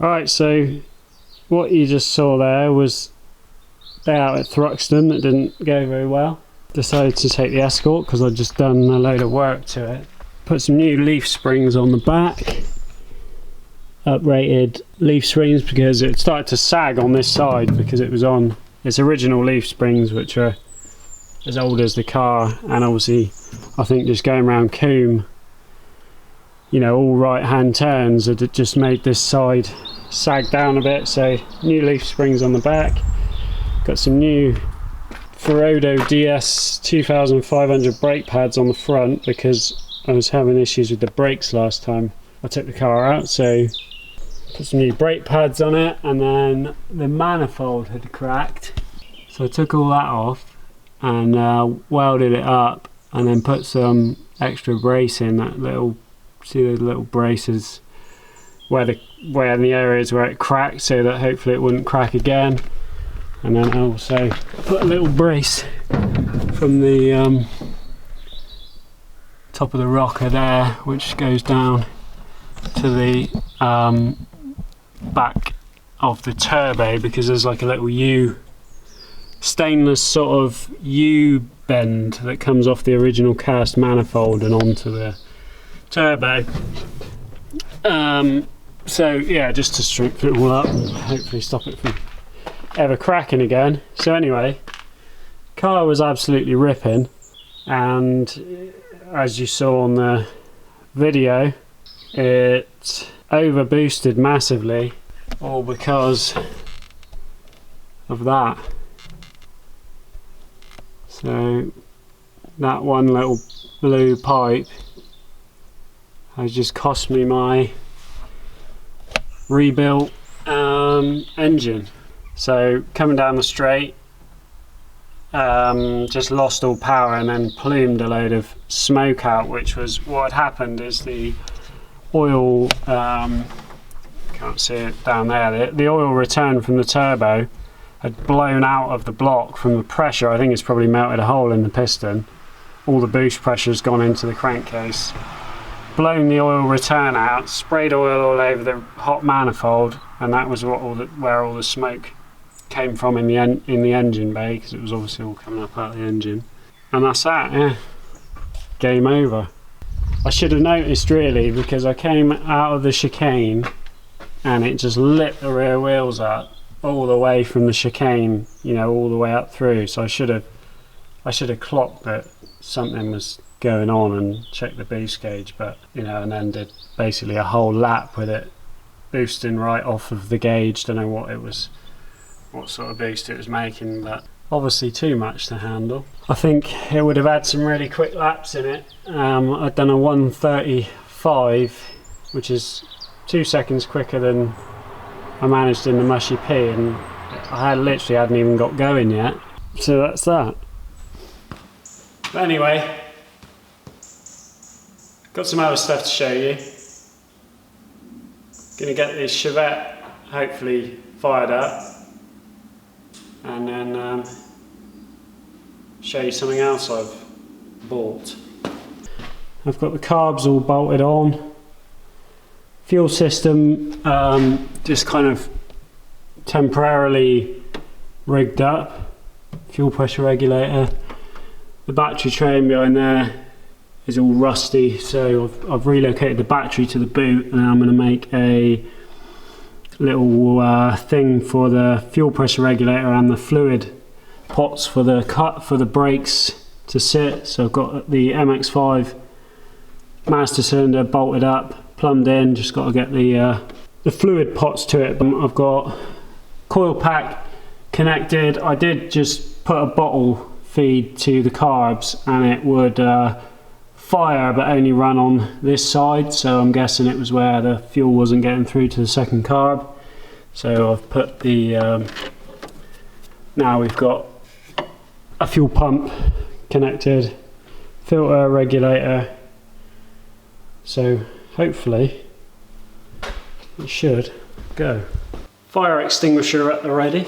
Alright, so what you just saw there was day out at Thruxton that didn't go very well. Decided to take the Escort because I'd just done a load of work to it. Put some new leaf springs on the back. Uprated leaf springs because it started to sag on this side because it was on its original leaf springs, which are as old as the car, and obviously I think just going around Coombe, you know, all right hand turns had just made this side sag down a bit. So new leaf springs on the back. Got some new Ferodo DS 2500 brake pads on the front because I was having issues with the brakes last time I took the car out, so put some new brake pads on it. And then the manifold had cracked, so I took all that off and welded it up, and then put some extra brace in that little, see those little braces where in the areas where it cracked, so that hopefully it wouldn't crack again. And then also put a little brace from the top of the rocker there, which goes down to the back of the turbo, because there's like a little U, stainless sort of U bend that comes off the original cast manifold and onto the turbo. So yeah, just to strengthen it all up and hopefully stop it from ever cracking again. So anyway, car was absolutely ripping, and as you saw on the video, it over boosted massively, all because of that. So that one little blue pipe has just cost me my rebuilt engine. So coming down the straight, just lost all power and then plumed a load of smoke out, which was what had happened. Is the oil, can't see it down there, the oil return from the turbo had blown out of the block from the pressure. I think it's probably melted a hole in the piston. All the boost pressure has gone into the crankcase, blown the oil return out, sprayed oil all over the hot manifold, and that was what where all the smoke came from in the engine bay, because it was obviously all coming up out of the engine. And that's that, yeah. Game over. I should have noticed really, because I came out of the chicane and it just lit the rear wheels up all the way from the chicane, you know, all the way up through. So I should have clocked that something was going on and checked the boost gauge, but you know, and then did basically a whole lap with it boosting right off of the gauge. Don't know what it was, what sort of boost it was making, but obviously too much to handle. I think it would have had some really quick laps in it. I'd done a 1:35, which is 2 seconds quicker than I managed in the Mushy P, and I literally hadn't even got going yet. So that's that. But anyway, got some other stuff to show you. Gonna get this Chevette hopefully fired up, and then show you something else I've bought. I've got the carbs all bolted on. Fuel system just kind of temporarily rigged up. Fuel pressure regulator. The battery train behind there is all rusty, so I've relocated the battery to the boot, and I'm going to make a little thing for the fuel pressure regulator and the fluid pots for the brakes to sit. So I've got the MX-5 master cylinder bolted up, plumbed in, just got to get the fluid pots to it. I've got coil pack connected. I did just put a bottle feed to the carbs, and it would fire but only run on this side, so I'm guessing it was where the fuel wasn't getting through to the second carb. So I've put the now we've got a fuel pump connected, filter regulator, so hopefully it should go. Fire extinguisher at the ready.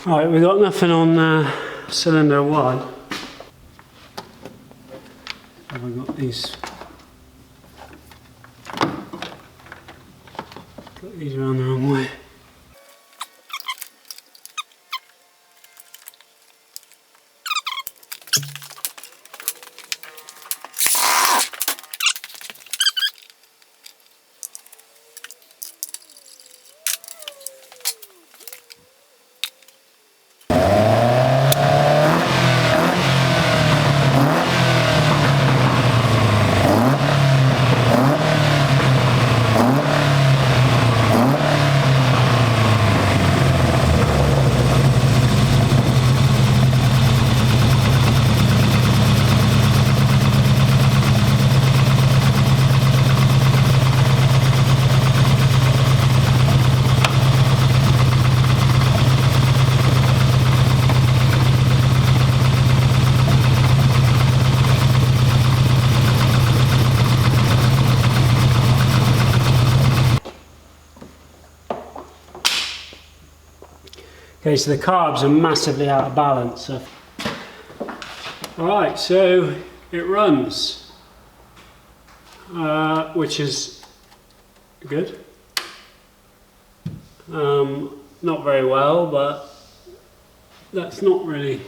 Right, we've got nothing on cylinder 1. Have I got these? Got these around the wrong way. Okay, so the carbs are massively out of balance. Alright, so it runs, which is good. Not very well, but that's not really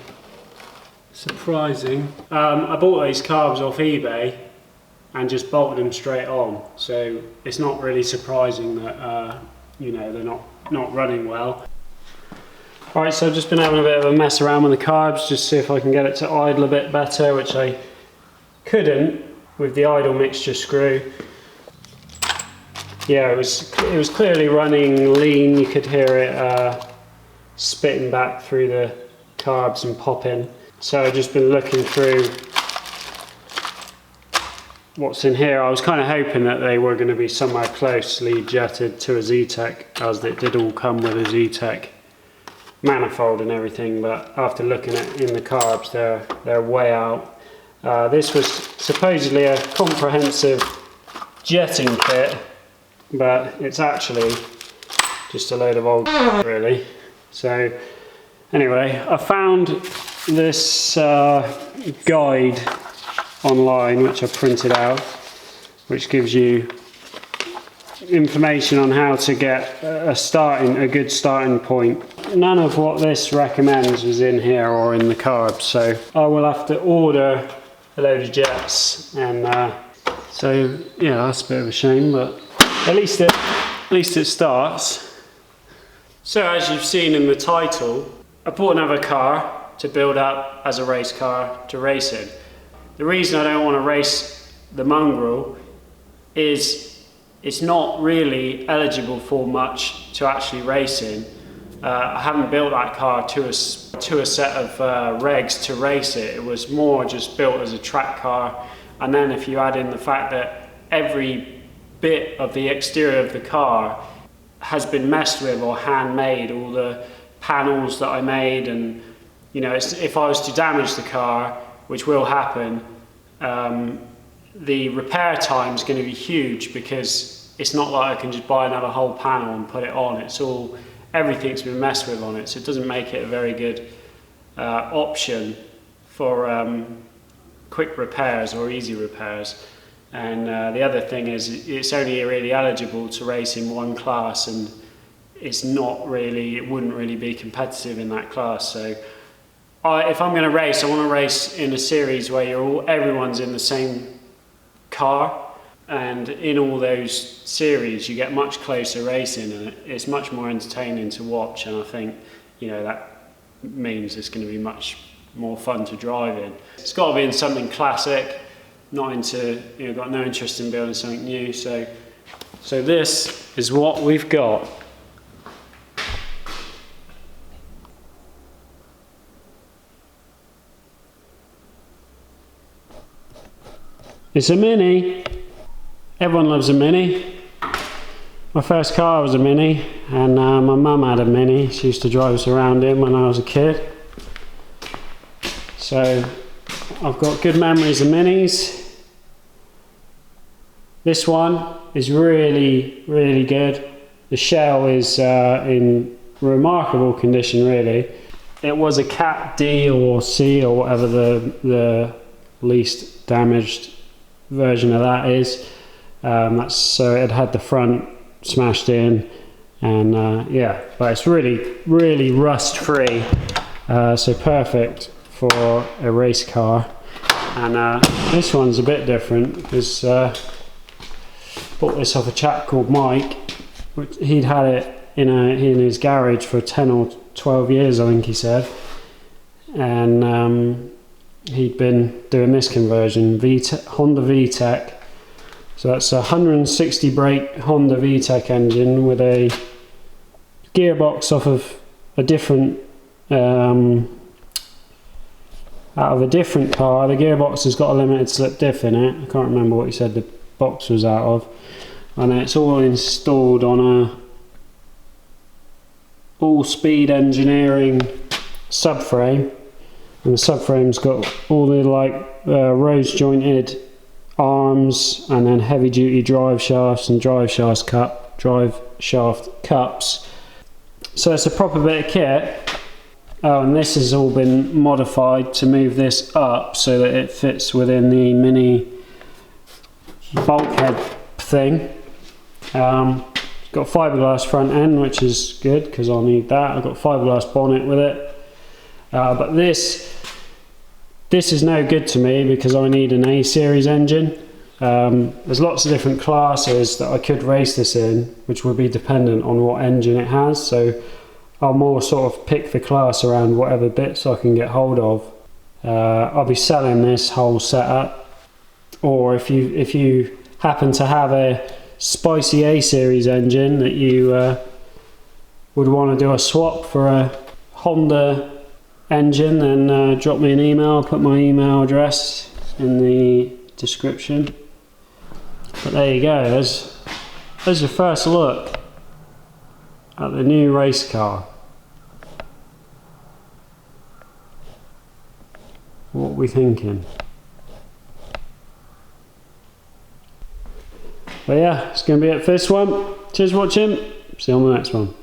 surprising. I bought these carbs off eBay and just bolted them straight on, so it's not really surprising that you know, they're not running well. Alright, so I've just been having a bit of a mess around with the carbs, just see if I can get it to idle a bit better, which I couldn't with the idle mixture screw. Yeah, it was clearly running lean. You could hear it spitting back through the carbs and popping. So I've just been looking through what's in here. I was kind of hoping that they were going to be somewhere closely jetted to a Z-Tech, as it did all come with a Z-Tech manifold and everything, but after looking at in the carbs, they're way out. This was supposedly a comprehensive jetting kit, but it's actually just a load of old really. So anyway, I found this guide online, which I printed out, which gives you information on how to get a good starting point. None of what this recommends was in here or in the carbs, so I will have to order a load of jets, and so yeah, that's a bit of a shame, but at least it starts. So as you've seen in the title, I bought another car to build up as a race car to race in. The reason I don't want to race the Mongrel is it's not really eligible for much to actually race in. I haven't built that car to a set of regs to race it. It was more just built as a track car, and then if you add in the fact that every bit of the exterior of the car has been messed with or handmade, all the panels that I made, and you know, if I was to damage the car, which will happen, the repair time is going to be huge, because it's not like I can just buy another whole panel and put it on. Everything's been messed with on it, so it doesn't make it a very good option for quick repairs or easy repairs. And the other thing is, it's only really eligible to race in one class, and it wouldn't really be competitive in that class. So if I'm going to race, I want to race in a series where everyone's in the same car, and in all those series you get much closer racing, and it's much more entertaining to watch, and I think, you know, that means it's going to be much more fun to drive in. It's got to be in something classic, got no interest in building something new, so this is what we've got. It's a Mini. Everyone loves a Mini. My first car was a Mini, and my mum had a Mini. She used to drive us around in when I was a kid. So I've got good memories of Minis. This one is really, really good. The shell is in remarkable condition, really. it was a Cat D or C or whatever the least damaged version of that is. So it had the front smashed in, and yeah, but it's really rust free, so perfect for a race car. And this one's a bit different because bought this off a chap called Mike. He'd had it in his garage for 10 or 12 years, I think he said, and he'd been doing this conversion, Honda VTEC. So that's a 160 brake Honda VTEC engine with a gearbox off of a different out of a different car. The gearbox has got a limited slip diff in it. I can't remember what he said the box was out of, and it's all installed on a all-speed engineering subframe, and the subframe's got all the rose jointed arms, and then heavy duty drive shafts and drive shaft cups. So it's a proper bit of kit. Oh, and this has all been modified to move this up so that it fits within the mini bulkhead thing. Got fiberglass front end, which is good because I'll need that. I've got fiberglass bonnet with it, but this is no good to me because I need an A series engine. There's lots of different classes that I could race this in, which would be dependent on what engine it has, so I'll more sort of pick the class around whatever bits I can get hold of. I'll be selling this whole setup, or if you happen to have a spicy A series engine that you would want to do a swap for a Honda engine, then drop me an email. I'll put my email address in the description. But there you go, there's your first look at the new race car. What are we thinking? But yeah, it's going to be it for this one. Cheers for watching. See you on the next one.